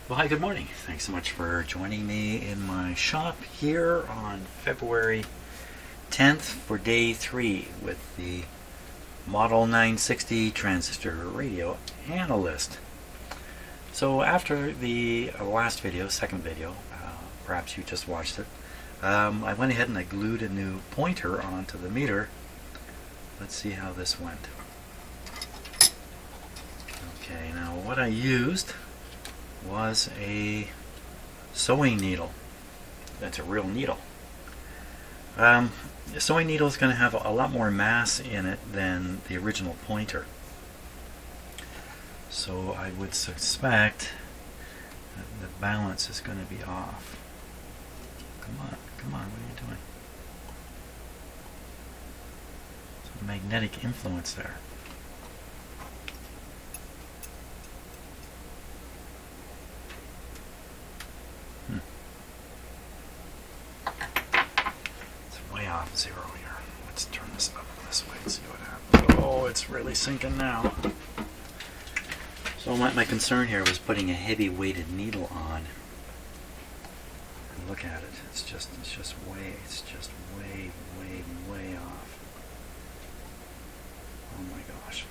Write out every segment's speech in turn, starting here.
Well, hi, good morning. Thanks so much for joining me in my shop here on February 10th for day 3 with the Model 960 Transistor Radio Analyst. So after the last video, second video, perhaps you just watched it, I went ahead and I glued a new pointer onto the meter. Let's see how this went. Okay, now what I used was a sewing needle. That's a real needle. The sewing needle is going to have a lot more mass in it than the original pointer. So I would suspect that the balance is going to be off. Come on, what are you doing? Some magnetic influence there. Way off zero here. Let's turn this up this way and see what happens. Oh, it's really sinking now. So my concern here was putting a heavy weighted needle on. And look at it. It's just way off. Oh my gosh.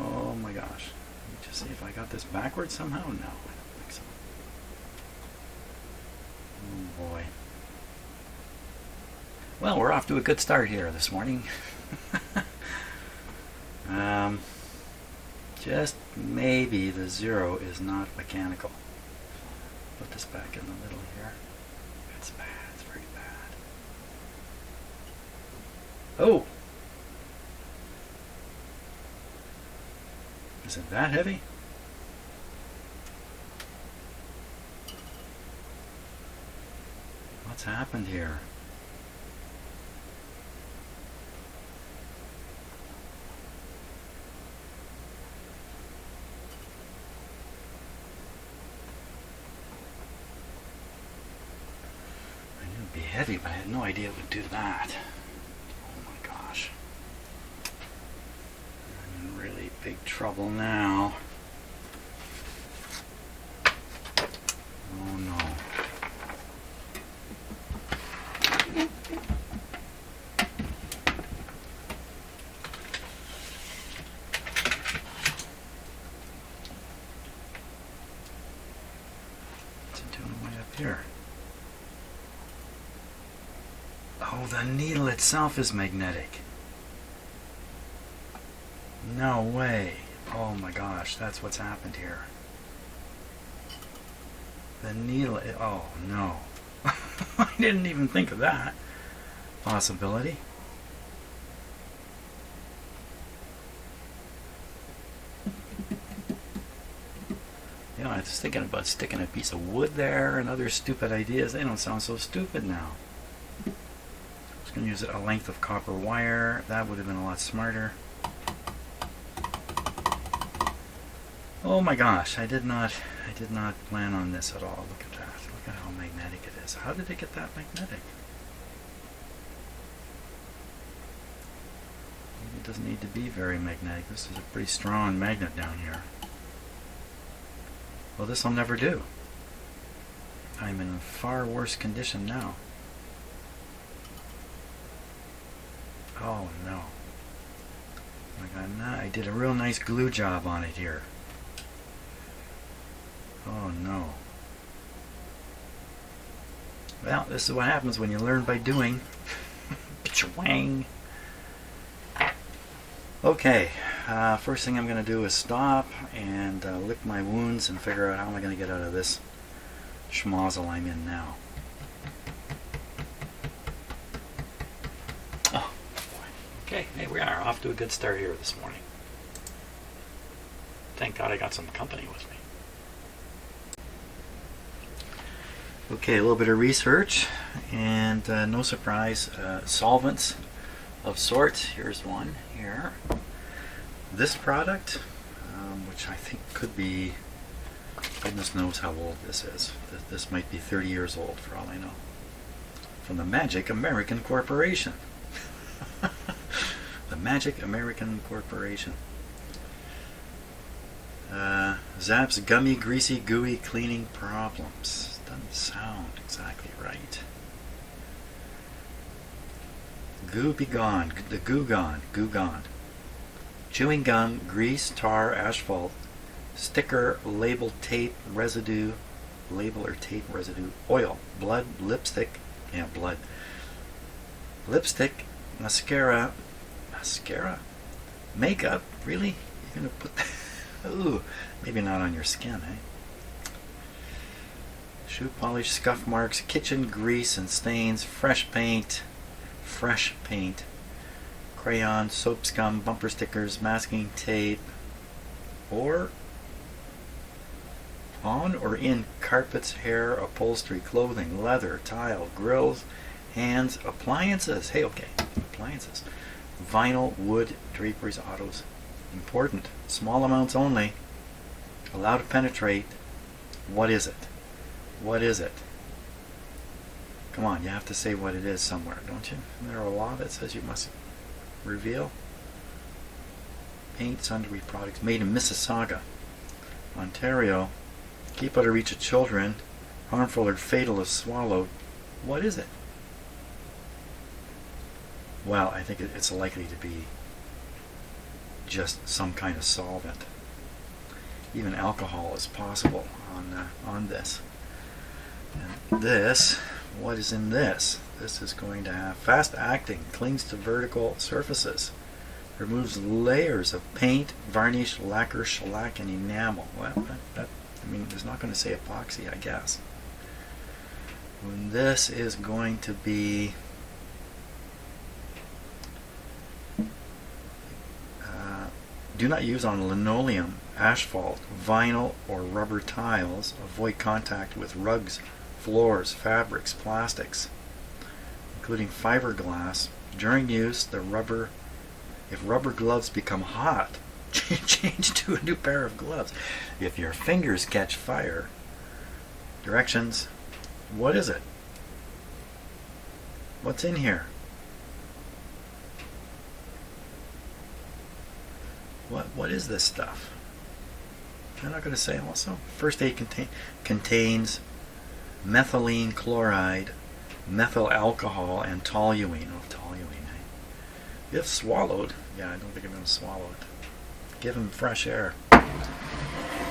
Oh my gosh. Let me just see if I got this backwards somehow. No, I don't think so. Oh boy. Well, we're off to a good start here this morning. Just maybe the zero is not mechanical. Put this back in the middle here. It's bad. It's very bad. Oh! Is it that heavy? What's happened here? I knew it'd be heavy, but I had no idea it would do that. Oh my gosh. I'm in really big trouble now. Oh no. Here. Oh, the needle itself is magnetic. No way. Oh my gosh, that's what's happened here. The needle, oh no. I didn't even think of that possibility. You know, I was thinking about sticking a piece of wood there and other stupid ideas. They don't sound so stupid now. I was going to use a length of copper wire. That would have been a lot smarter. Oh my gosh, I did not plan on this at all. Look at that. Look at how magnetic it is. How did it get that magnetic? Maybe it doesn't need to be very magnetic. This is a pretty strong magnet down here. Well, this will never do. I'm in a far worse condition now. Oh no. I did a real nice glue job on it here. Oh no. Well, this is what happens when you learn by doing. Wang. Okay, first thing I'm going to do is stop and lick my wounds and figure out how am I going to get out of this schmozzle I'm in now. Oh, boy. Okay, hey, we are off to a good start here this morning. Thank God I got some company with me. Okay, a little bit of research, and no surprise, solvents of sorts. Here's one here. This product, which I think could be, goodness knows how old this is. This might be 30 years old for all I know. From the Magic American Corporation. The Magic American Corporation. Zaps gummy, greasy, gooey cleaning problems. Doesn't sound exactly right. Goo be gone. The goo gone. Goo gone. Chewing gum, grease, tar, asphalt, sticker, label, tape, residue, label or tape residue, oil, blood, lipstick, yeah, blood, lipstick, mascara, makeup, really? You're gonna put that, ooh, maybe not on your skin, eh? Shoe polish, scuff marks, kitchen grease and stains, fresh paint, crayon, soap scum, bumper stickers, masking tape, or on or in carpets, hair, upholstery, clothing, leather, tile, grills, hands, appliances. Hey, okay, appliances. Vinyl, wood, draperies, autos. Important. Small amounts only. Allowed to penetrate. What is it? What is it? Come on, you have to say what it is somewhere, don't you? Isn't there a law that says you must reveal? Paint, sundry products made in Mississauga, Ontario. Keep out of reach of children. Harmful or fatal if swallowed. What is it? Well, I think it's likely to be just some kind of solvent. Even alcohol is possible on this. And this, what is in this? This is going to have fast acting, clings to vertical surfaces, removes layers of paint, varnish, lacquer, shellac, and enamel. Well, I mean, it's not going to say epoxy, I guess. And this is going to be do not use on linoleum, asphalt, vinyl, or rubber tiles. Avoid contact with rugs, floors, fabrics, plastics, including fiberglass. During use, if rubber gloves become hot, change to a new pair of gloves. If your fingers catch fire. Directions. What is it? What's in here? What is this stuff? They're not going to say also. First aid contains methylene chloride, methyl alcohol, and toluene. Oh, toluene. Eh? If swallowed, yeah, I don't think I'm going to swallow it. Give them fresh air.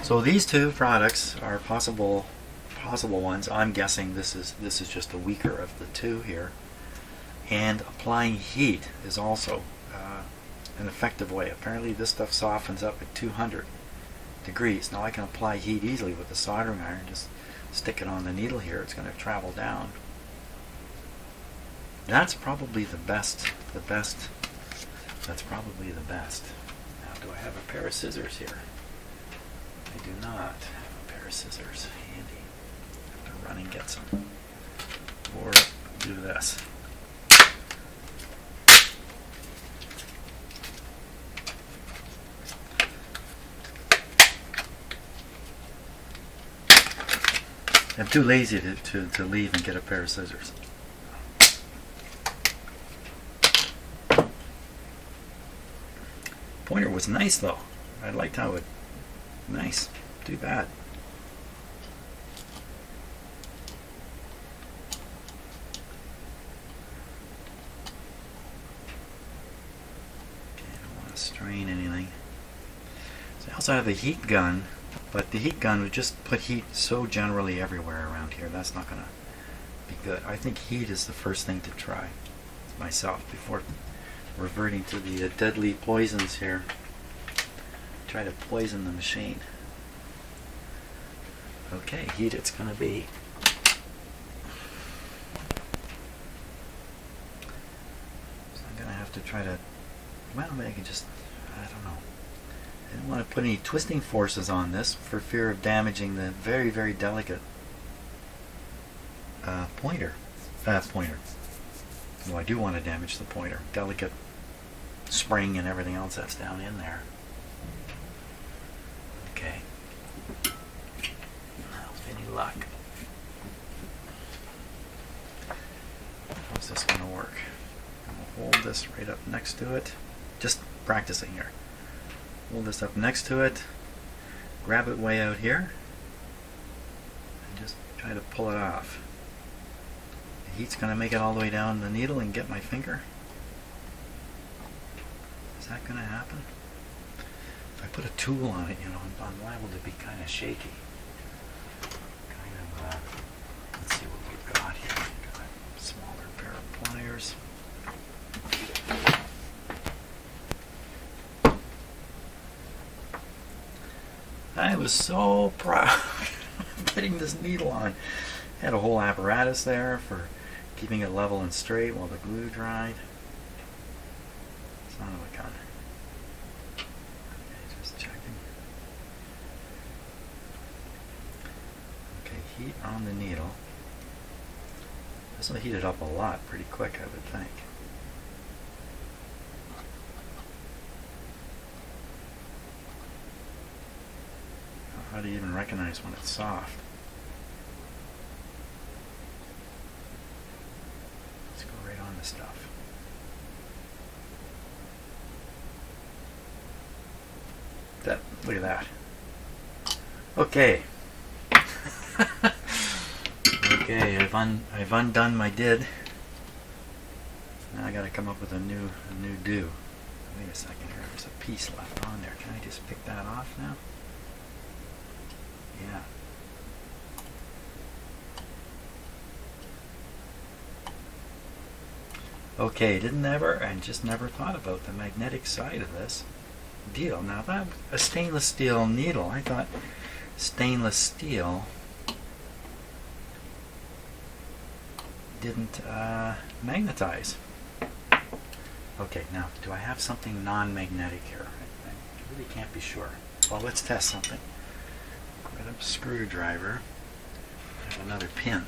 So these two products are possible ones. I'm guessing this is just the weaker of the two here. And applying heat is also an effective way. Apparently this stuff softens up at 200 degrees. Now I can apply heat easily with the soldering iron. Just stick it on the needle here. It's going to travel down. That's probably the best. That's probably the best. Now, do I have a pair of scissors here? I do not have a pair of scissors handy. I have to run and get some. Or do this. I'm too lazy to leave and get a pair of scissors. Pointer was nice though. I liked how it... Nice. Too bad. Okay, I don't want to strain anything. So I also have a heat gun. But the heat gun would just put heat so generally everywhere around here. That's not going to be good. I think heat is the first thing to try myself before reverting to the deadly poisons here. Try to poison the machine. Okay, heat it's going to be. So I'm going to have to try to, well, maybe I can just, I don't know. I don't want to put any twisting forces on this for fear of damaging the very, very delicate pointer. Well, I do want to damage the pointer. Delicate spring and everything else that's down in there. Okay. Now, with any luck. How's this going to work? I'm going to hold this right up next to it. Just practicing here. Hold this up next to it, grab it way out here and just try to pull it off. The heat's going to make it all the way down the needle and get my finger. Is that going to happen? If I put a tool on it, you know, I'm liable to be kind of shaky. Let's see what we've got here. We've got a smaller pair of pliers. I was so proud of getting this needle on. I had a whole apparatus there for keeping it level and straight while the glue dried. Son of a gun. Okay, just checking. Okay, heat on the needle. This will heat it up a lot pretty quick, I would think. How do you even recognize when it's soft? Let's go right on the stuff. Look at that. Okay. Okay, I've undone my did. Now I gotta come up with a new do. Wait a second here, there's a piece left on there. Can I just pick that off now? Yeah. Okay, I just never thought about the magnetic side of this deal. Now that a stainless steel needle, I thought stainless steel didn't magnetize. Okay, now do I have something non-magnetic here? I really can't be sure. Well, let's test something. Grab a screwdriver. I have another pin.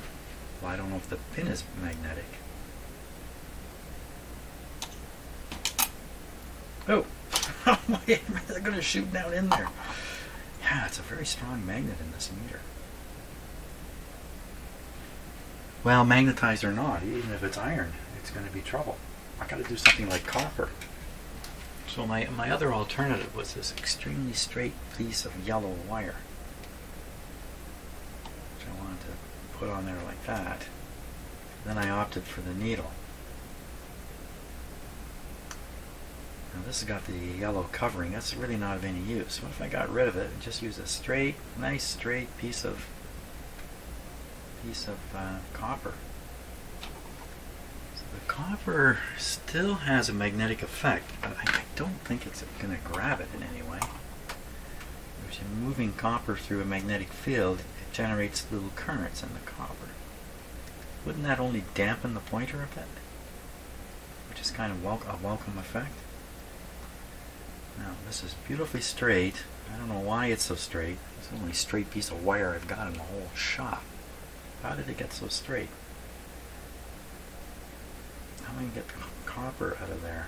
Well, I don't know if the pin is magnetic. Oh! Wait, they're going to shoot down in there. Yeah, it's a very strong magnet in this meter. Well, magnetized or not, even if it's iron, it's going to be trouble. I got to do something like copper. So my other alternative was this extremely straight piece of yellow wire, which I wanted to put on there like that. Then I opted for the needle. Now this has got the yellow covering. That's really not of any use. What if I got rid of it and just use a nice straight piece of copper? So the copper still has a magnetic effect, but I don't think it's going to grab it in any way. If you're moving copper through a magnetic field, it generates little currents in the copper. Wouldn't that only dampen the pointer a bit? Which is kind of a welcome effect. Now this is beautifully straight. I don't know why it's so straight. It's the only straight piece of wire I've got in the whole shop. How did it get so straight? How do I get the copper out of there?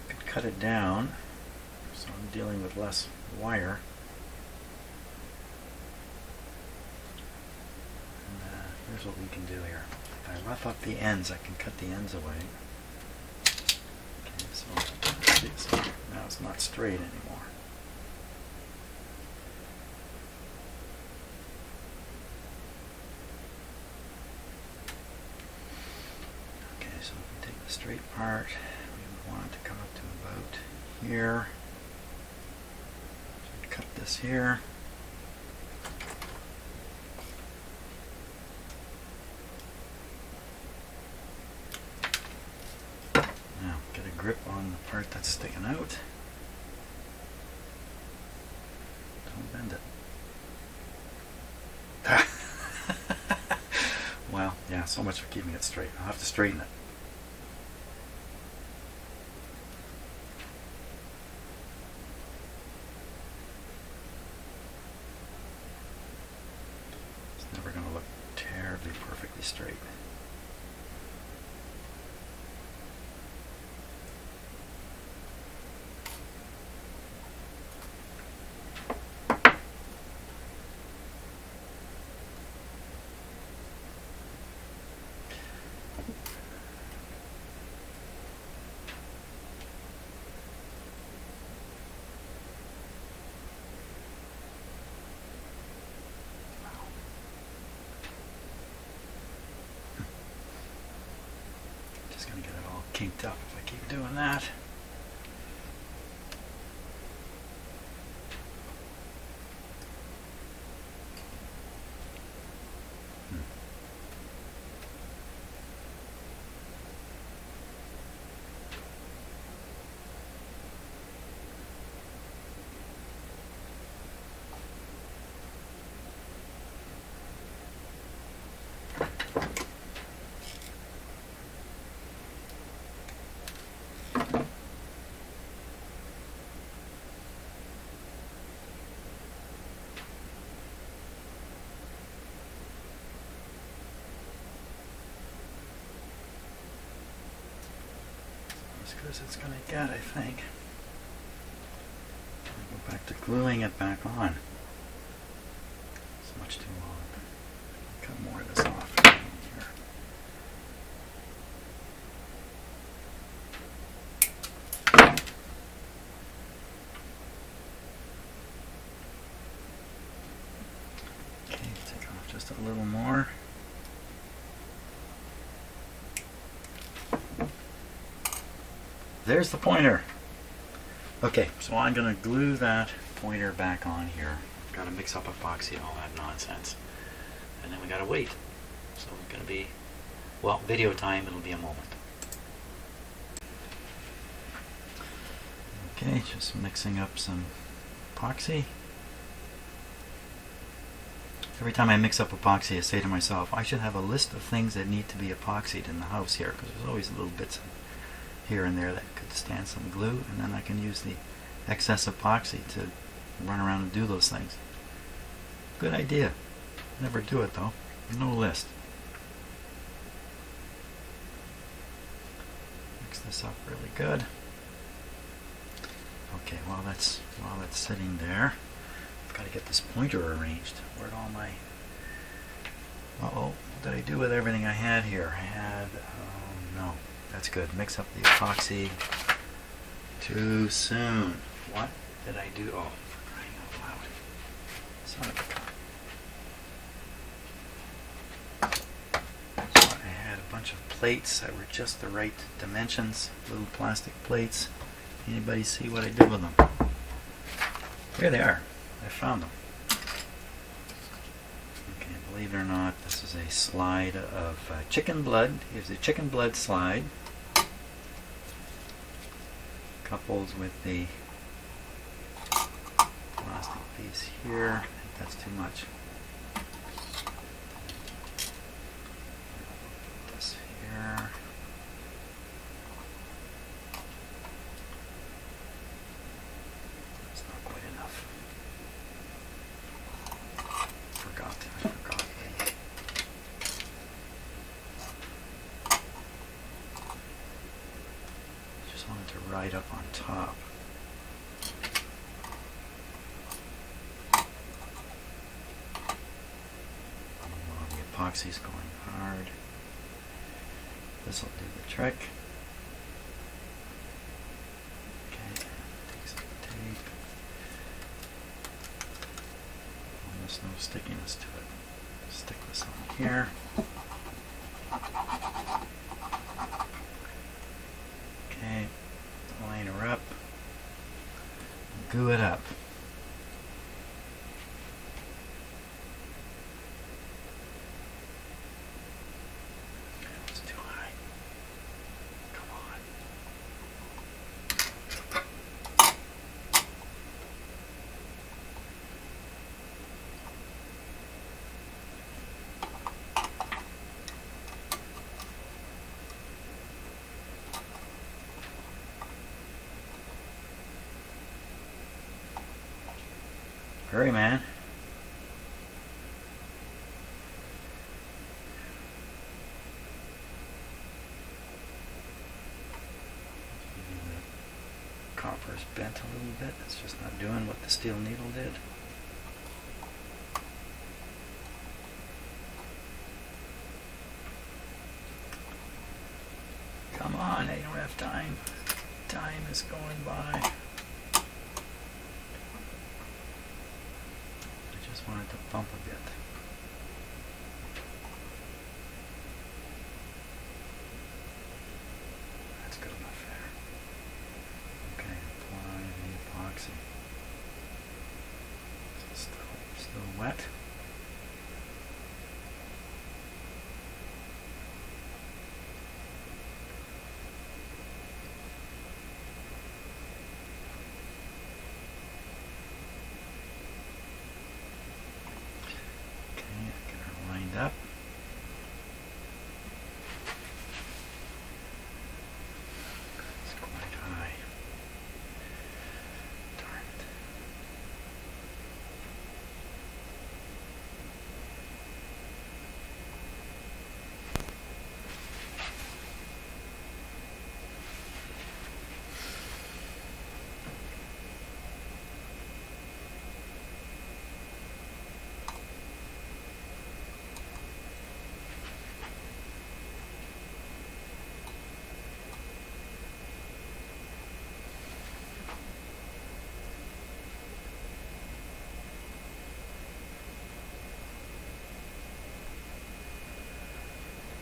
I could cut it down, so I'm dealing with less wire. And here's what we can do here. If I rough up the ends, I can cut the ends away. Okay, so let's see, so now it's not straight anymore. Okay, so if we take the straight part, we want it to come up to about here. So cut this here. Grip on the part that's sticking out. Don't bend it. Well, yeah, so much for keeping it straight. I'll have to straighten it. It's never going to look terribly perfectly straight. going to get it all kinked up if I keep doing that. As good as it's going to get, I think. I'll go back to gluing it back on. It's much too long. Cut more of this off here. Okay, take off just a little more. There's the pointer. Okay, so I'm going to glue that pointer back on here. Got to mix up epoxy and all that nonsense. And then we got to wait. So it's going to be, well, video time, it'll be a moment. Okay, just mixing up some epoxy. Every time I mix up epoxy, I say to myself, I should have a list of things that need to be epoxied in the house here, because there's always little bits here and there that could stand some glue, and then I can use the excess epoxy to run around and do those things. Good idea. Never do it though. No list. Mix this up really good. Okay, while that's sitting there, I've got to get this pointer arranged. Where'd all my... Uh-oh, what did I do with everything I had here? I had... no. That's good. Mix up the epoxy too soon. What did I do? Oh, for crying out loud. Son of a gun. So I had a bunch of plates that were just the right dimensions. Little plastic plates. Anybody see what I did with them? Here they are. I found them. Okay, believe it or not, this is a slide of chicken blood. Here's a chicken blood slide. Coupled with the plastic piece here. I think that's too much. Put this here. That's not quite enough. I forgot. Just wanted to ride up on top. While the epoxy's going hard, this will do the trick. Okay, take some tape. Almost no stickiness to it. Stick this on here. Okay, line her up, glue it up. It's too high. Come on. Hurry, man. The copper's bent a little bit. It's just not doing what the steel needle did. Come on, I don't have time. Time is going by. Just wanted to bump a bit.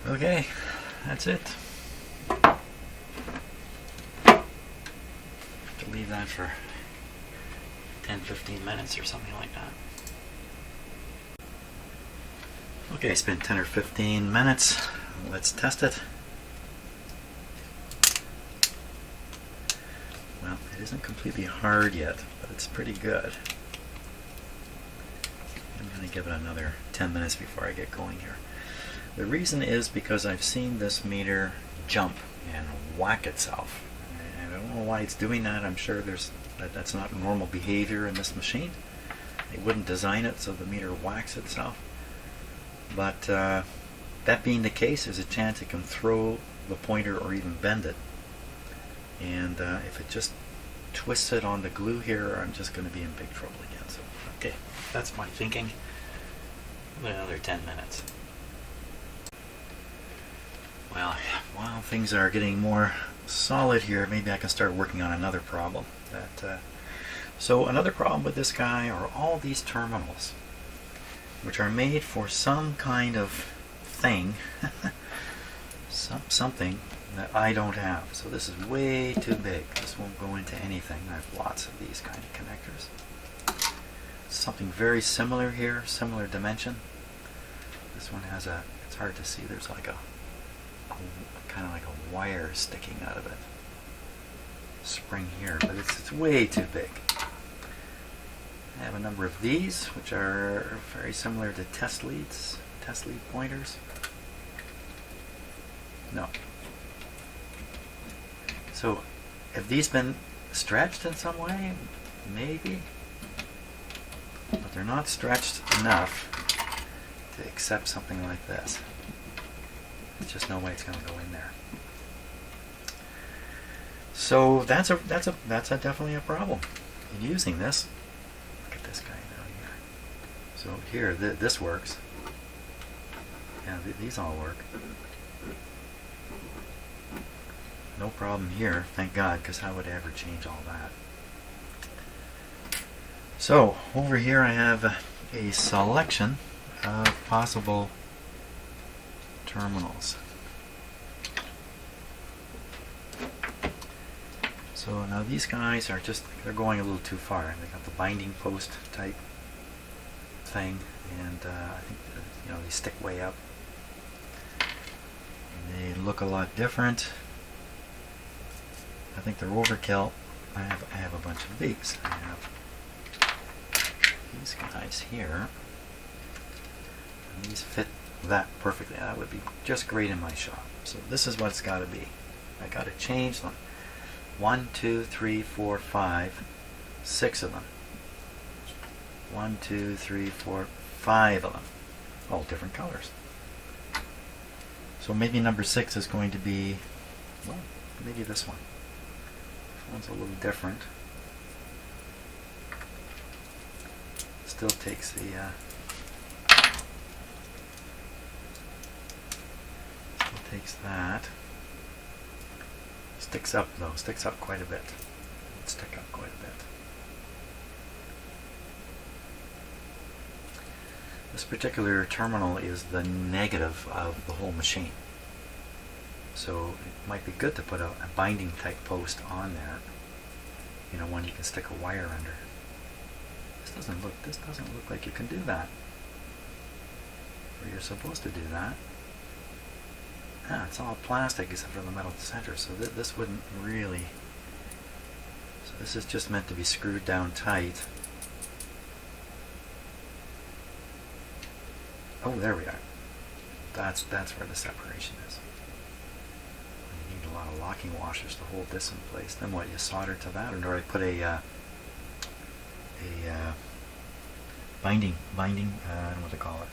Okay, that's it. To leave that for 10-15 minutes or something like that. Okay, it's been 10 or 15 minutes. Let's test it. Well, it isn't completely hard yet, but it's pretty good. I'm going to give it another 10 minutes before I get going here. The reason is because I've seen this meter jump and whack itself. And I don't know why it's doing that. I'm sure that's not normal behavior in this machine. They wouldn't design it so the meter whacks itself. But that being the case, there's a chance it can throw the pointer or even bend it. And if it just twists it on the glue here, I'm just going to be in big trouble again. So, okay, that's my thinking. Another 10 minutes. Well, while things are getting more solid here, maybe I can start working on another problem. So another problem with this guy are all these terminals, which are made for some kind of thing, something that I don't have. So this is way too big. This won't go into anything. I have lots of these kind of connectors. Something very similar here, similar dimension. This one has a, it's hard to see, there's like a kind of like a wire sticking out of it. Spring here, but it's way too big. I have a number of these, which are very similar to test lead pointers. No. So, have these been stretched in some way? Maybe. But they're not stretched enough to accept something like this. There's just no way it's going to go in there. So that's definitely a problem in using this. Look at this guy down here. So here, this works. Yeah, these all work. No problem here, thank God, because how would I ever change all that? So over here I have a selection of possible terminals. So now these guys are they're going a little too far. They got the binding post type thing, and I think they stick way up. And they look a lot different. I think they're overkill. I have a bunch of these. I have these guys here. And these fit that perfectly. That would be just great in my shop. So this is what it's got to be. I got to change them. 1, 2, 3, 4, 5, 6 of them. 1, 2, 3, 4, 5 of them. All different colors. So maybe number 6 is going to be, well, maybe this one. This one's a little different. Still takes the takes that. Sticks up though, sticks up quite a bit. Let's stick up quite a bit. This particular terminal is the negative of the whole machine. So it might be good to put a binding type post on there. One you can stick a wire under. This doesn't look like you can do that. Or you're supposed to do that. Ah, it's all plastic except for the metal center, so this wouldn't really... So this is just meant to be screwed down tight. Oh, there we are. That's where the separation is. You need a lot of locking washers to hold this in place. Then what, you solder to that? Or do I put a binding, I don't know what to call it.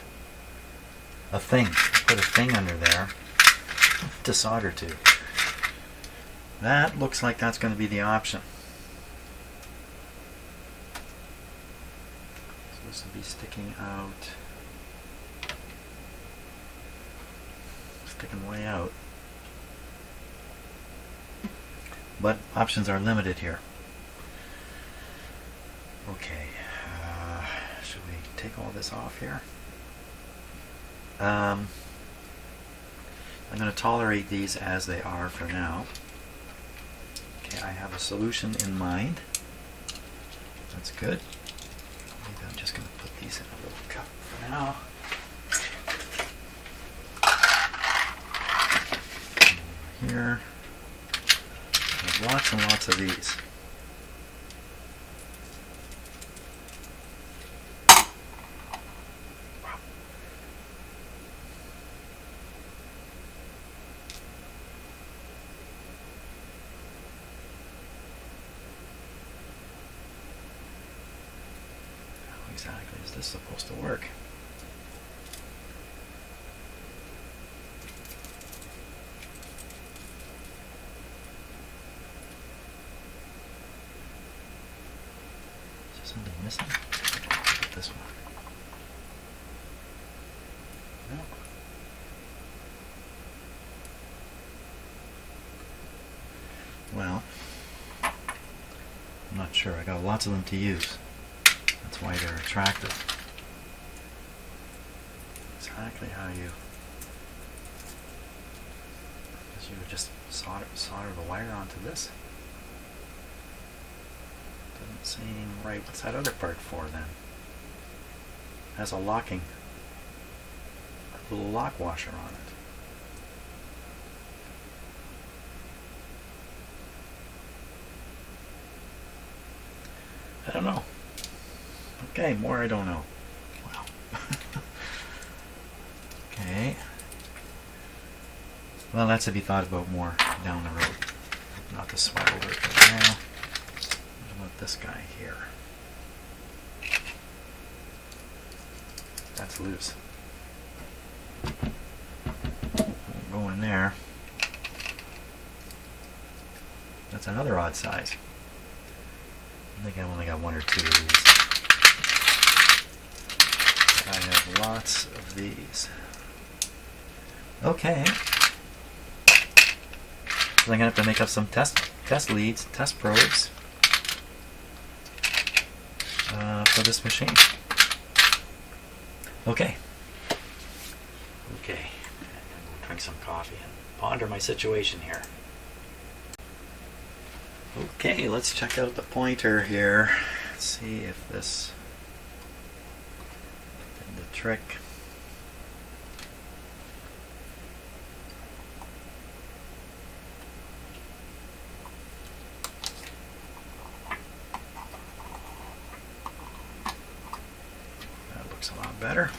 A thing. Put a thing under there to solder to. That looks like that's going to be the option. So this will be sticking out. Sticking way out. But options are limited here. Okay. Should we take all this off here? I'm going to tolerate these as they are for now. Okay, I have a solution in mind. That's good. Maybe I'm just going to put these in a little cup for now. Over here. There's lots and lots of these. Exactly is this supposed to work? Is there something missing? Look at this one. No. Well, I'm not sure. I got lots of them to use. That's why they're attractive. Exactly how you would just solder the wire onto this. Doesn't seem right. What's that other part for then? It has a little lock washer on it. I don't know. Okay, more I don't know. Wow. Okay. Well, that's to be thought about more down the road. Not to sweat over it right now. What about this guy here? That's loose. Won't go in there. That's another odd size. I think I've only got one or two of these. I have lots of these. Okay. So I'm going to have to make up some test leads, test probes for this machine. Okay. Okay. I'm going to drink some coffee and ponder my situation here. Okay, let's check out the pointer here. Let's see if this did the trick. That looks a lot better.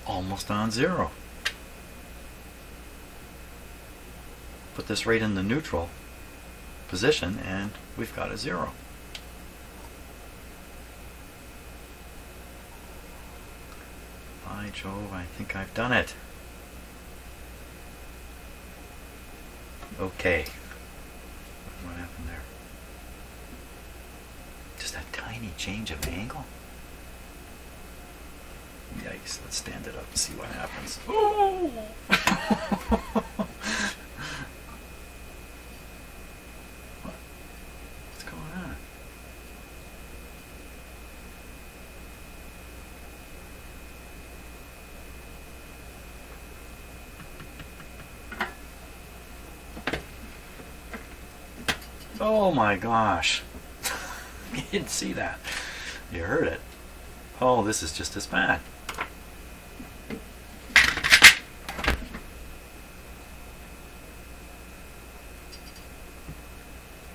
Almost on zero. Put this right in the neutral position and we've got a zero. By Jove, I think I've done it. Okay. What happened there? Just a tiny change of angle? Yikes, let's stand it up and see what happens. Oh! What's going on? Oh my gosh. You didn't see that. You heard it. Oh, this is just as bad.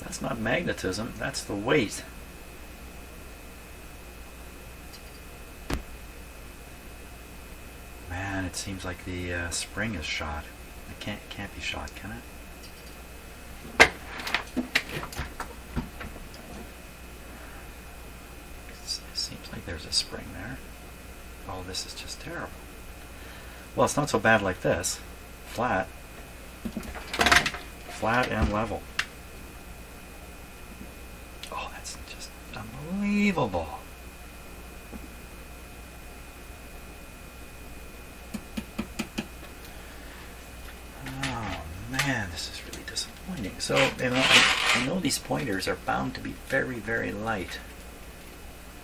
That's not magnetism, that's the weight. Man, it seems like the spring is shot. It can't be shot, can it? It seems like there's a spring there. Oh, this is just terrible. Well, it's not so bad like this. Flat. Flat and level. Oh, that's just unbelievable. Oh man, this is really disappointing. So, you know, I know these pointers are bound to be very, very light.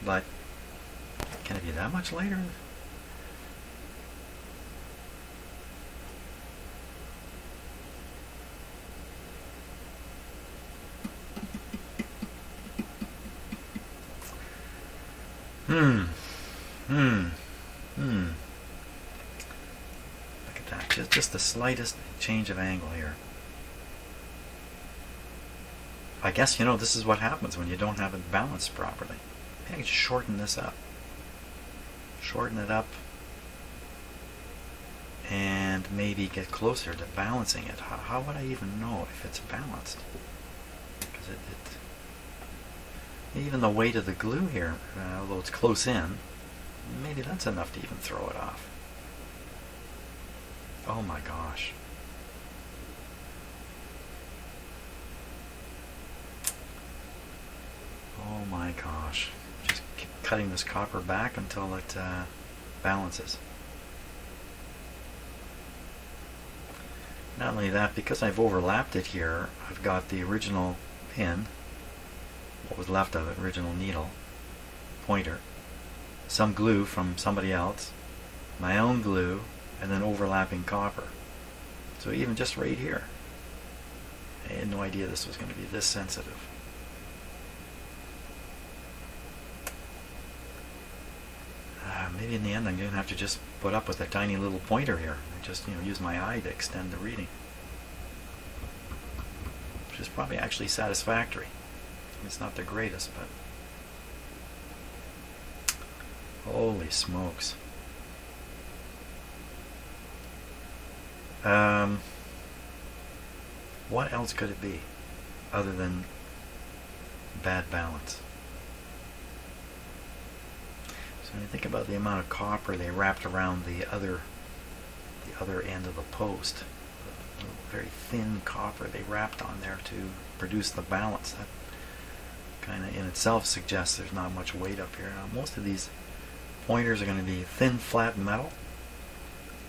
but can it be that much lighter? Look at that, just the slightest change of angle here. I guess, this is what happens when you don't have it balanced properly. Maybe I can shorten this up. Shorten it up and maybe get closer to balancing it. How would I even know if it's balanced? Because even the weight of the glue here, although it's close in, maybe that's enough to even throw it off. Oh my gosh. Oh my gosh. Just keep cutting this copper back until it balances. Not only that, because I've overlapped it here, I've got the original pin, what was left of it, original needle, pointer, some glue from somebody else, my own glue, and then overlapping copper. So even just right here, I had no idea this was going to be this sensitive. Maybe in the end I'm going to have to just put up with a tiny little pointer here and just use my eye to extend the reading, which is probably actually satisfactory. It's not the greatest, but holy smokes. What else could it be other than bad balance? So when you think about the amount of copper they wrapped around the other end of the post, the very thin copper they wrapped on there to produce the balance, that kind of in itself suggests there's not much weight up here. Now, most of these pointers are going to be thin, flat metal.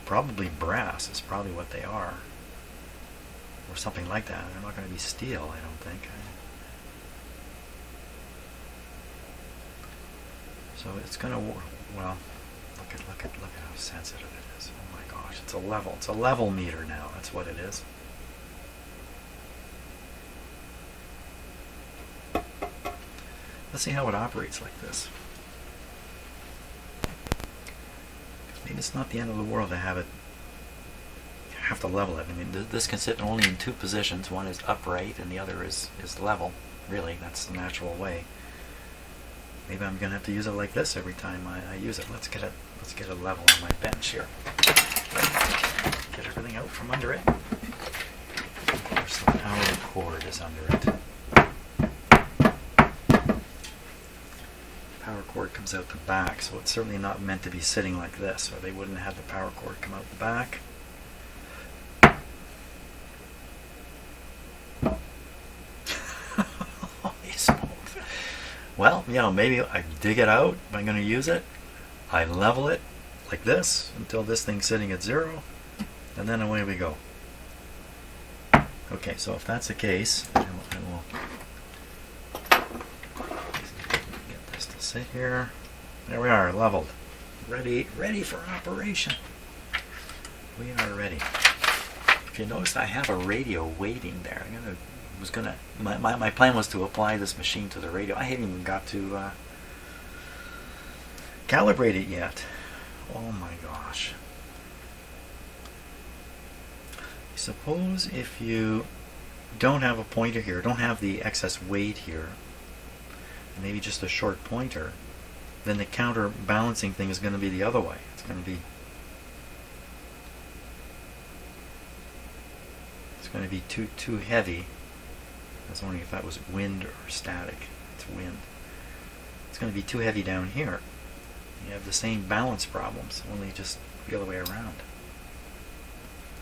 Probably brass is probably what they are, or something like that. They're not going to be steel, I don't think. So it's going to, well, look at how sensitive it is. Oh my gosh, it's a level meter now. That's what it is. Let's see how it operates like this. Maybe it's not the end of the world to have it. You have to level it. I mean, this can sit only in two positions. One is upright, and the other is level. Really, that's the natural way. Maybe I'm gonna have to use it like this every time I use it. Let's get it level on my bench here. Get everything out from under it. Of course, the power cord is under it. Power cord comes out the back, so it's certainly not meant to be sitting like this, or they wouldn't have the power cord come out the back. Well, maybe I dig it out if I'm going to use it. I level it like this until this thing's sitting at 0, and then away we go. Okay, so if that's the case, I will get this to sit here. There we are, leveled. Ready for operation. We are ready. If you notice, I have a radio waiting there. My plan was to apply this machine to the radio. I haven't even got to calibrate it yet. Oh my gosh. Suppose if you don't have a pointer here, don't have the excess weight here, maybe just a short pointer, then the counterbalancing thing is going to be the other way. It's going to be too heavy. I was wondering if that was wind or static. It's wind. It's going to be too heavy down here. You have the same balance problems, only just the other way around.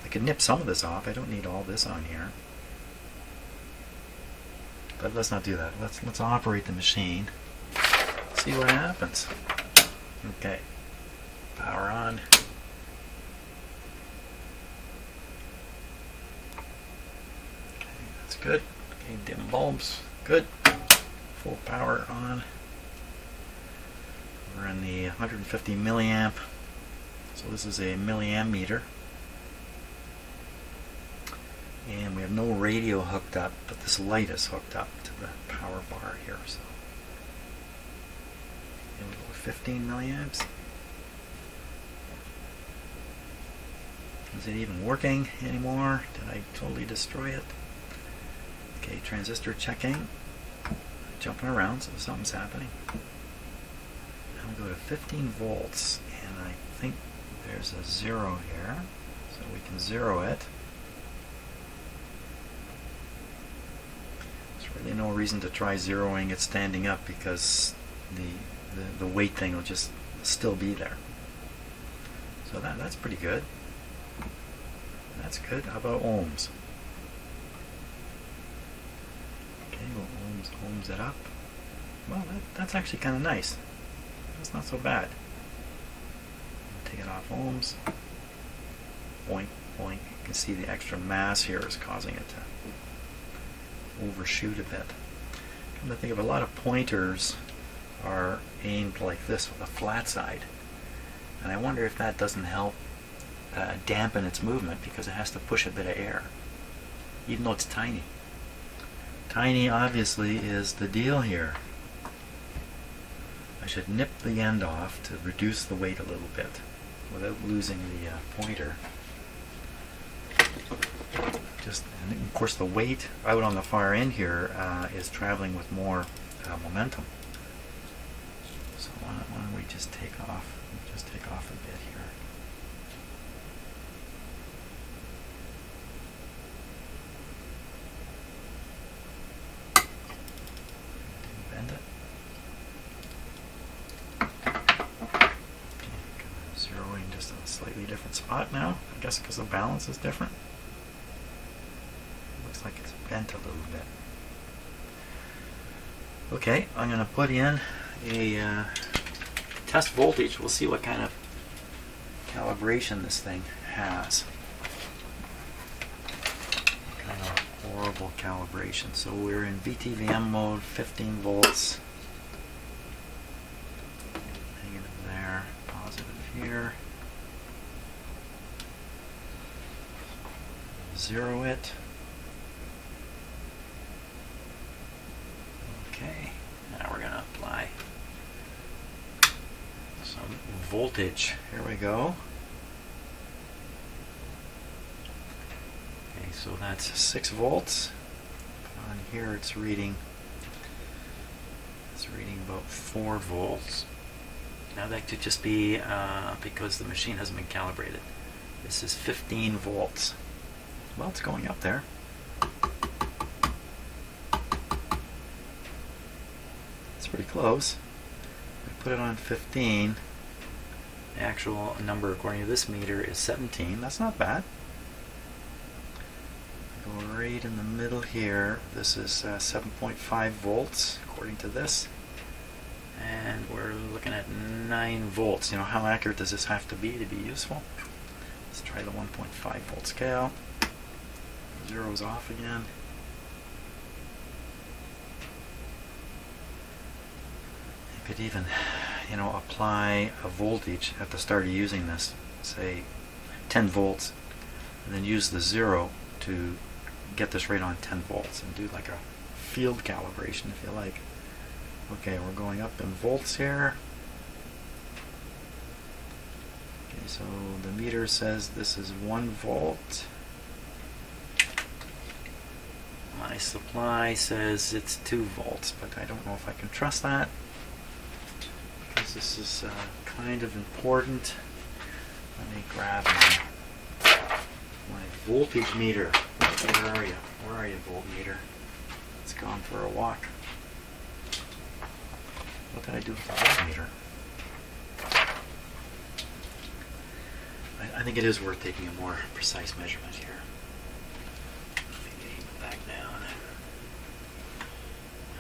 I could nip some of this off. I don't need all this on here. But let's not do that. Let's operate the machine. See what happens. Okay. Power on. Okay, that's good. Okay, dim bulbs. Good. Full power on. We're in the 150 milliamp. So this is a milliamp meter. And we have no radio hooked up, but this light is hooked up to the power bar here. So here we go with 15 milliamps. Is it even working anymore? Did I totally destroy it? Okay, transistor checking. Jumping around, so something's happening. Now we go to 15 volts, and I think there's a 0 here, so we can 0 it. There's really no reason to try zeroing it standing up because the weight thing will just still be there. So that's pretty good. That's good. How about ohms? Okay, we'll ohms it up. Well, that's actually kind of nice. That's not so bad. Take it off ohms. Boink, boink. You can see the extra mass here is causing it to overshoot a bit. Come to think of, a lot of pointers are aimed like this with a flat side. And I wonder if that doesn't help dampen its movement because it has to push a bit of air, even though it's tiny. Tiny obviously is the deal here. I should nip the end off to reduce the weight a little bit without losing the pointer. And of course the weight out on the far end here is traveling with more momentum. So why don't we just take off? Just take off a bit here. Bend it. Okay, zeroing just in a slightly different spot now. I guess because the balance is different. Looks like it's bent a little bit. Okay, I'm going to put in a test voltage. We'll see what kind of calibration this thing has. Kind of horrible calibration. So we're in VTVM mode, 15 volts. Negative there, positive here. Zero it. Okay, now we're going to apply some voltage. Here we go. Okay, so that's 6 volts. On here it's reading about 4 volts. Now that could just be because the machine hasn't been calibrated. This is 15 volts. Well, it's going up there. It's pretty close. We put it on 15. The actual number according to this meter is 17. That's not bad. Go right in the middle here. This is 7.5 volts according to this. And we're looking at 9 volts. You know, how accurate does this have to be useful? Let's try the 1.5 volt scale. Zero's off again. You could even, you know, apply a voltage at the start of using this, say 10 volts, and then use the 0 to get this right on 10 volts and do like a field calibration if you like. Okay, we're going up in volts here. Okay, so the meter says this is 1 volt. My supply says it's 2 volts, but I don't know if I can trust that because this is kind of important. Let me grab my voltage meter. Where are you? Where are you, voltmeter? It's gone for a walk. What did I do with the voltmeter? I think it is worth taking a more precise measurement here. Aim it back down. And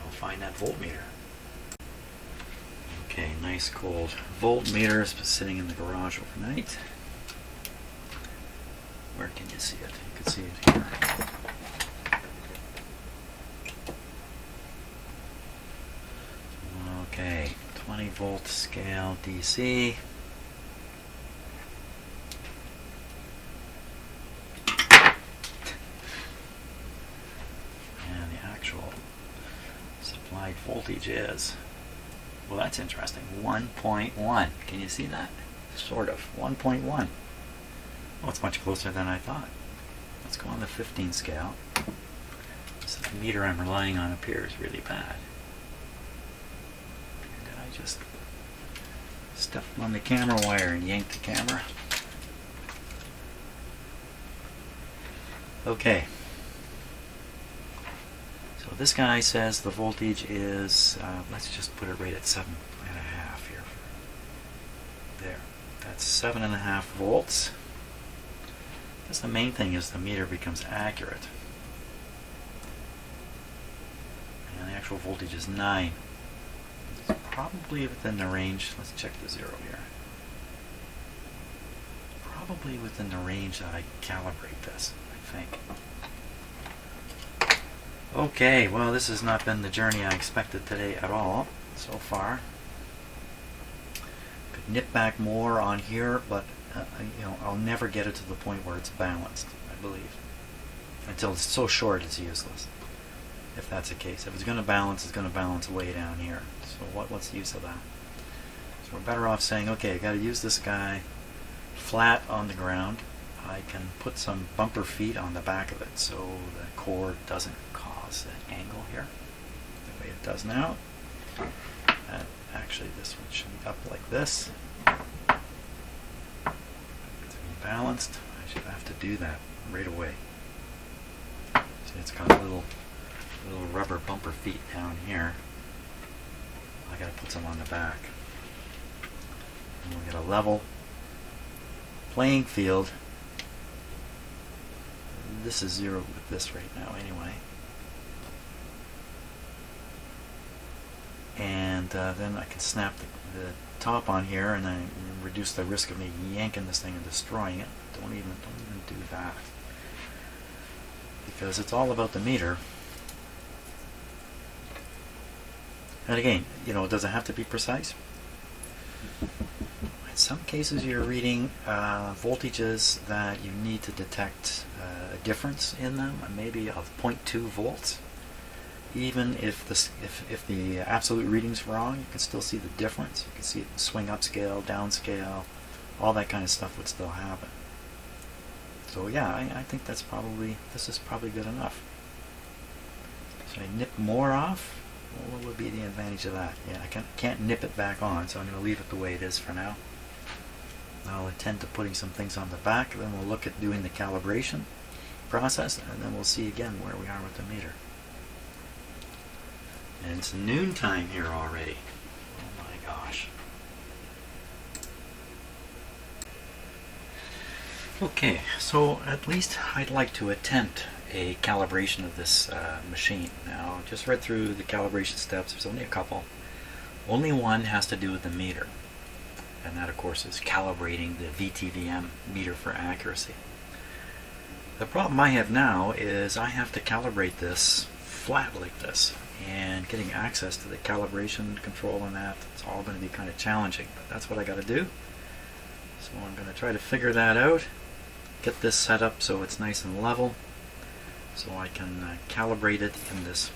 we'll find that voltmeter. Okay, nice cold voltmeter. It's been sitting in the garage overnight. Where can you see it? You can see it here. Okay, 20 volt scale DC. And the actual supplied voltage is, well, that's interesting, 1.1. Can you see that? Sort of, 1.1. Well, it's much closer than I thought. Let's go on the 15 scale. This meter I'm relying on up here is really bad. Did I just step on the camera wire and yank the camera? Okay. So this guy says the voltage is, let's just put it right at 7.5 here. There. That's 7.5 volts. Because the main thing is the meter becomes accurate. And the actual voltage is 9. It's probably within the range. Let's check the zero here. Probably within the range that I calibrate this, I think. Okay, well, this has not been the journey I expected today at all so far. Could nip back more on here, but you know, I'll never get it to the point where it's balanced, I believe. Until it's so short it's useless. If that's the case. If it's going to balance, it's going to balance way down here. So what's the use of that? So we're better off saying, okay, I got to use this guy flat on the ground. I can put some bumper feet on the back of it so the cord doesn't cause an angle here the way it does now. Actually, this one should be up like this. To be balanced, I should have to do that right away. See, it's got little rubber bumper feet down here. I gotta put some on the back. And we'll get a level playing field. This is 0 with this right now anyway. And then I can snap the top on here and I reduce the risk of me yanking this thing and destroying it. Don't even do that. Because it's all about the meter. And again, you know, does it have to be precise? In some cases you're reading voltages that you need to detect a difference in them, maybe of 0.2 volts. Even if the absolute reading's wrong, you can still see the difference. You can see it swing upscale, downscale, all that kind of stuff would still happen. So yeah, I think this is probably good enough. Should I nip more off? Well, what would be the advantage of that? Yeah, I can't nip it back on, so I'm going to leave it the way it is for now. I'll attend to putting some things on the back, then we'll look at doing the calibration process, and then we'll see again where we are with the meter. And it's noontime here already. Oh my gosh. Okay, so at least I'd like to attempt a calibration of this machine. Now, just read through the calibration steps. There's only a couple. Only one has to do with the meter. And that, of course, is calibrating the VTVM meter for accuracy. The problem I have now is I have to calibrate this flat like this. And getting access to the calibration control on that, it's all going to be kind of challenging. But that's what I got to do. So I'm going to try to figure that out. Get this set up so it's nice and level. So I can calibrate it in this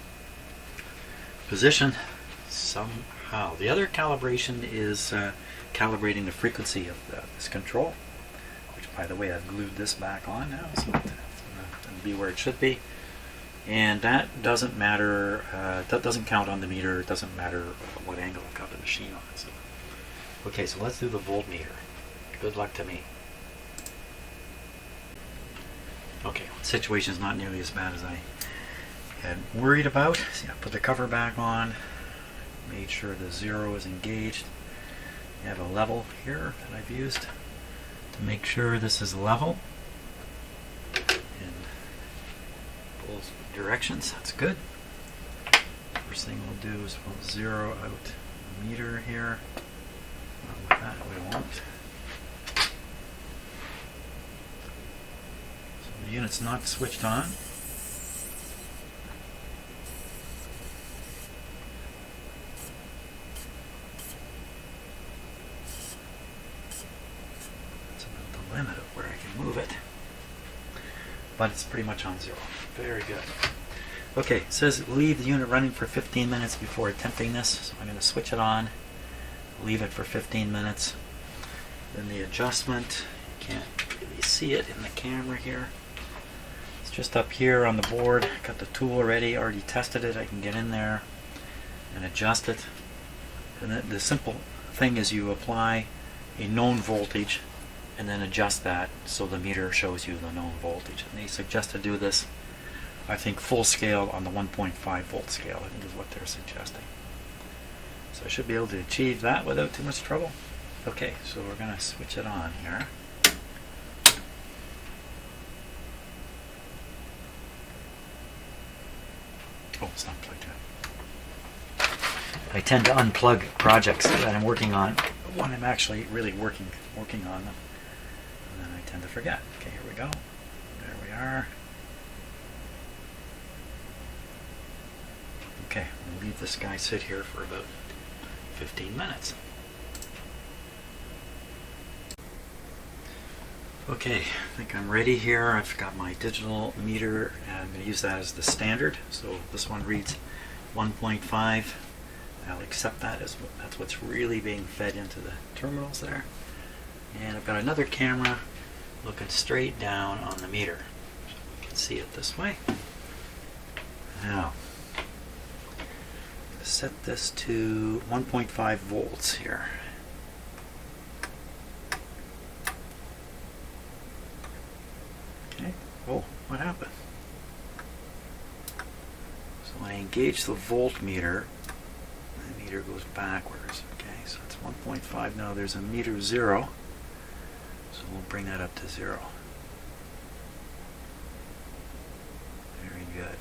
position somehow. The other calibration is calibrating the frequency of this control, which, by the way, I've glued this back on now, so it's going to be where it should be. And that doesn't matter, that doesn't count on the meter. It doesn't matter what angle I've got the machine on. So, okay, so let's do the voltmeter. Good luck to me. Okay, the situation's not nearly as bad as I had worried about. See, I put the cover back on, made sure the 0 is engaged. I have a level here that I've used to make sure this is level in both directions. That's good. First thing we'll do is we'll zero out the meter here. Well, with that we won't. So the unit's not switched on. limit of where I can move it. But it's pretty much on 0. Very good. Okay, it says leave the unit running for 15 minutes before attempting this. So I'm going to switch it on, leave it for 15 minutes. Then the adjustment, you can't really see it in the camera here. It's just up here on the board. Got the tool ready, already tested it. I can get in there and adjust it. And the simple thing is you apply a known voltage and then adjust that so the meter shows you the known voltage. And they suggest to do this, I think, full scale on the 1.5 volt scale, I think is what they're suggesting. So I should be able to achieve that without too much trouble. Okay, so we're going to switch it on here. Oh, it's not plugged in. I tend to unplug projects that I'm working on when I'm actually really working on them. And then I tend to forget. Okay, here we go. There we are. Okay, we'll leave this guy sit here for about 15 minutes. Okay, I think I'm ready here. I've got my digital meter and I'm going to use that as the standard. So this one reads 1.5. I'll accept that as that's what's really being fed into the terminals there. And I've got another camera looking straight down on the meter. So we can see it this way. Now, set this to 1.5 volts here. Okay. Oh, what happened? So when I engage the voltmeter, the meter goes backwards. Okay, so it's 1.5 now. There's a meter 0, so we'll bring that up to 0. Very good.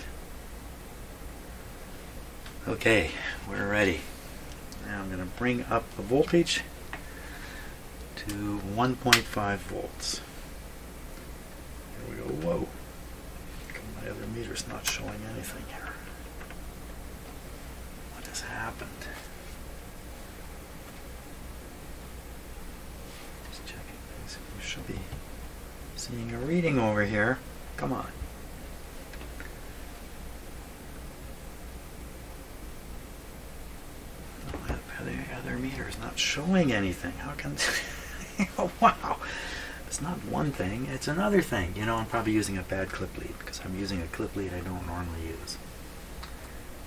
Okay, we're ready. Now I'm going to bring up the voltage to 1.5 volts. Here we go. Whoa. My other meter's not showing anything here. What has happened? Just checking things. We should be seeing a reading over here. Come on. The other meter is not showing anything. How can... Oh, wow. It's not one thing, it's another thing. You know, I'm probably using a bad clip lead because I'm using a clip lead I don't normally use.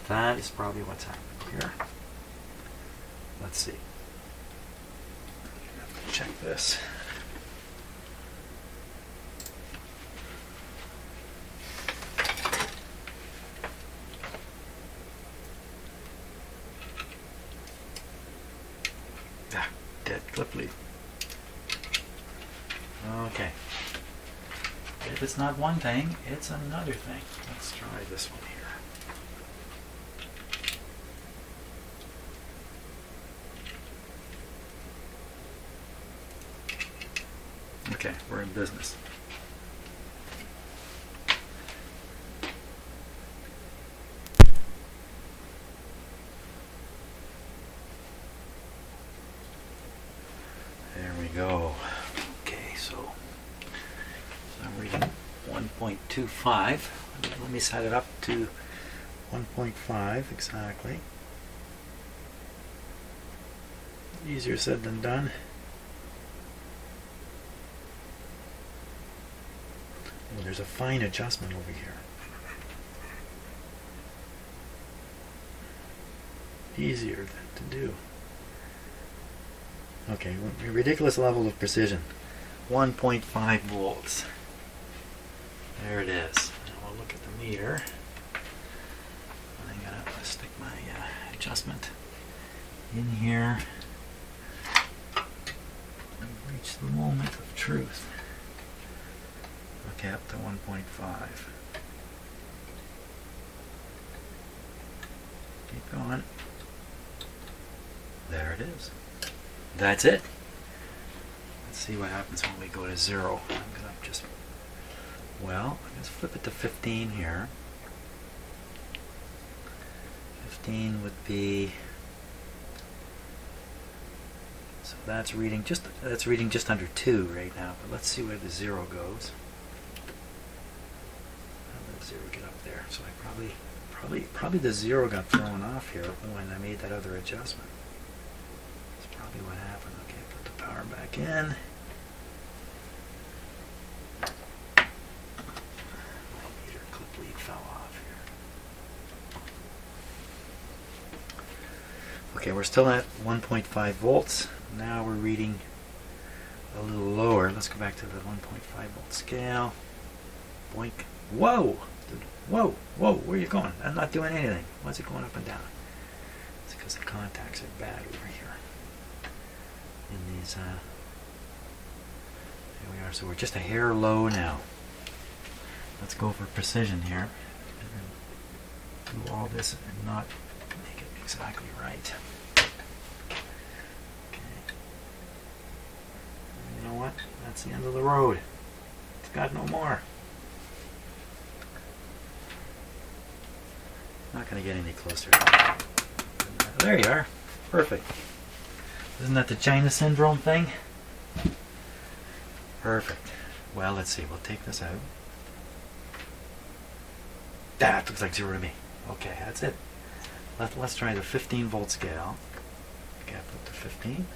That is probably what's happened here. Let's see. Have to check this. Ah, dead clip lead. Okay. If it's not one thing, it's another thing. Let's try this one here. Okay, we're in business. There we go. So I'm reading 1.25. Let me set it up to 1.5 exactly. Easier said than done. Oh, there's a fine adjustment over here. Easier to do. Okay, a ridiculous level of precision. 1.5 volts. There it is. Now we'll look at the meter. I'm going to stick my adjustment in here and reach the moment of truth. Okay, up to 1.5. Keep going. There it is. That's it. See what happens when we go to 0. I'm going to just, well, let's flip it to 15 here. 15 would be, so So that's reading just under 2 right now. But let's see where the 0 goes. How did the 0 get up there? So I probably the 0 got thrown off here when I made that other adjustment. That's probably what happened. Okay, put the power back in. My meter clip lead fell off here. Okay, we're still at 1.5 volts. Now we're reading a little lower. Let's go back to the 1.5 volt scale. Boink. Whoa! Whoa! Whoa! Where are you going? I'm not doing anything. Why is it going up and down? It's because the contacts are bad over here. In these, there we are. So we're just a hair low now. Let's go for precision here. And do all this and not make it exactly right. Okay. You know what? That's the end of the road. It's got no more. Not going to get any closer. There you are. Perfect. Isn't that the China syndrome thing? Perfect. Well, let's see. We'll take this out. That looks like 0 to me. Okay, that's it. Let's try the 15 volt scale. Okay, put the 15.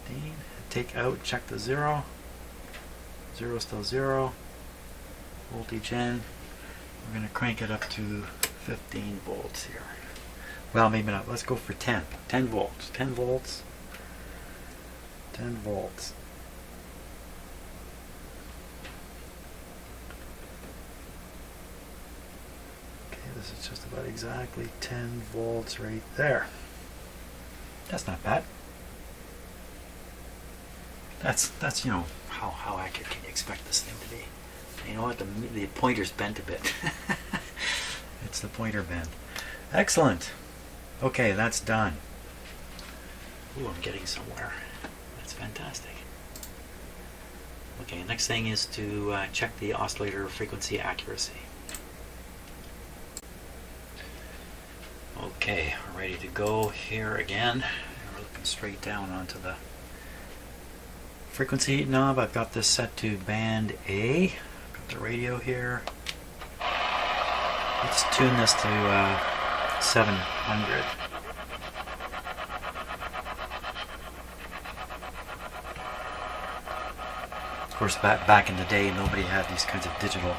15. Take out, check the 0. 0 still 0. Voltage in. We're going to crank it up to 15 volts here. Well, maybe not. Let's go for 10. 10 volts. 10 volts. 10 volts. Okay, this is just about exactly 10 volts right there. That's not bad. That's you know, how accurate can you expect this thing to be? You know what? The pointer's bent a bit. It's the pointer bend. Excellent. Okay, that's done. Ooh, I'm getting somewhere. That's fantastic. Okay, next thing is to check the oscillator frequency accuracy. Okay, we're ready to go here again. We're looking straight down onto the frequency knob. I've got this set to band A. Got the radio here. Let's tune this to 700. Of course, back in the day, nobody had these kinds of digital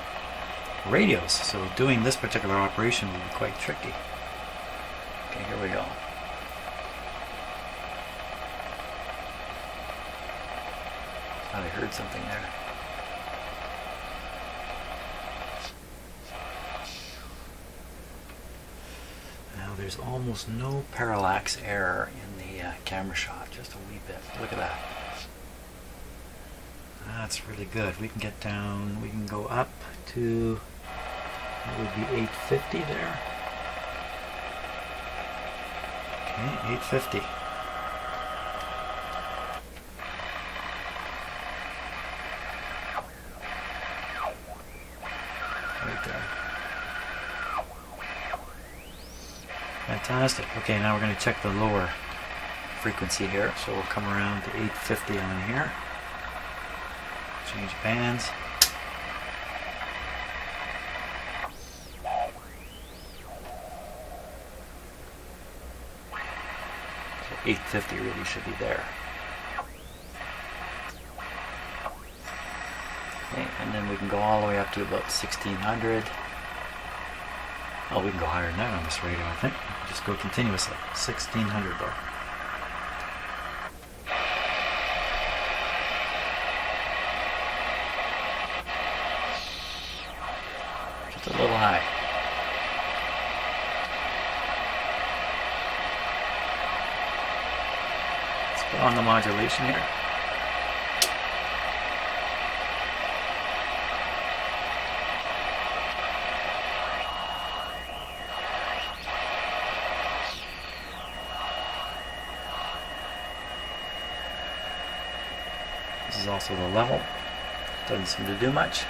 radios, so doing this particular operation would be quite tricky. Okay, here we go. Thought I heard something there. Now there's almost no parallax error in the camera shot, just a wee bit. Look at that. That's really good. We can get down, we can go up to, that would be 850 there. Okay, 850. Right there. Fantastic. Okay, now we're going to check the lower frequency here. So we'll come around to 850 on here. Change bands. So 850 really should be there. Okay, and then we can go all the way up to about 1600. Oh, we can go higher than that on this radio, I think. Just go continuously. 1600 there. Just a little high. Let's put on the modulation here. This is also the level. Doesn't seem to do much.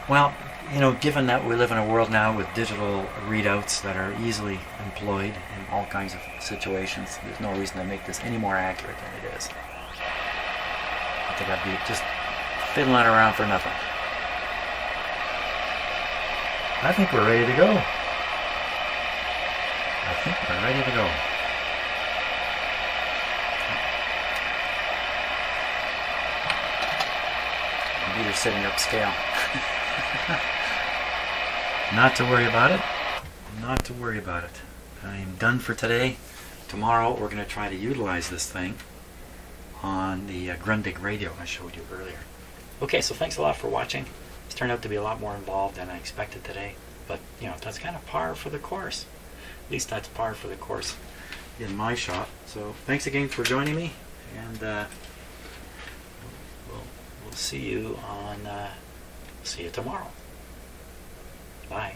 Well, you know, given that we live in a world now with digital readouts that are easily employed in all kinds of situations, there's no reason to make this any more accurate than it is. I think I'd be just fiddling around for nothing. I think we're ready to go. I think we're ready to go. Computer's setting upscale. Not to worry about it. Not to worry about it. I'm done for today. Tomorrow we're going to try to utilize this thing on the Grundig radio I showed you earlier. Okay, so thanks a lot for watching. It's turned out to be a lot more involved than I expected today, but you know, that's kind of par for the course. At least that's par for the course in my shop. So thanks again for joining me, and we'll see you on see you tomorrow. Bye.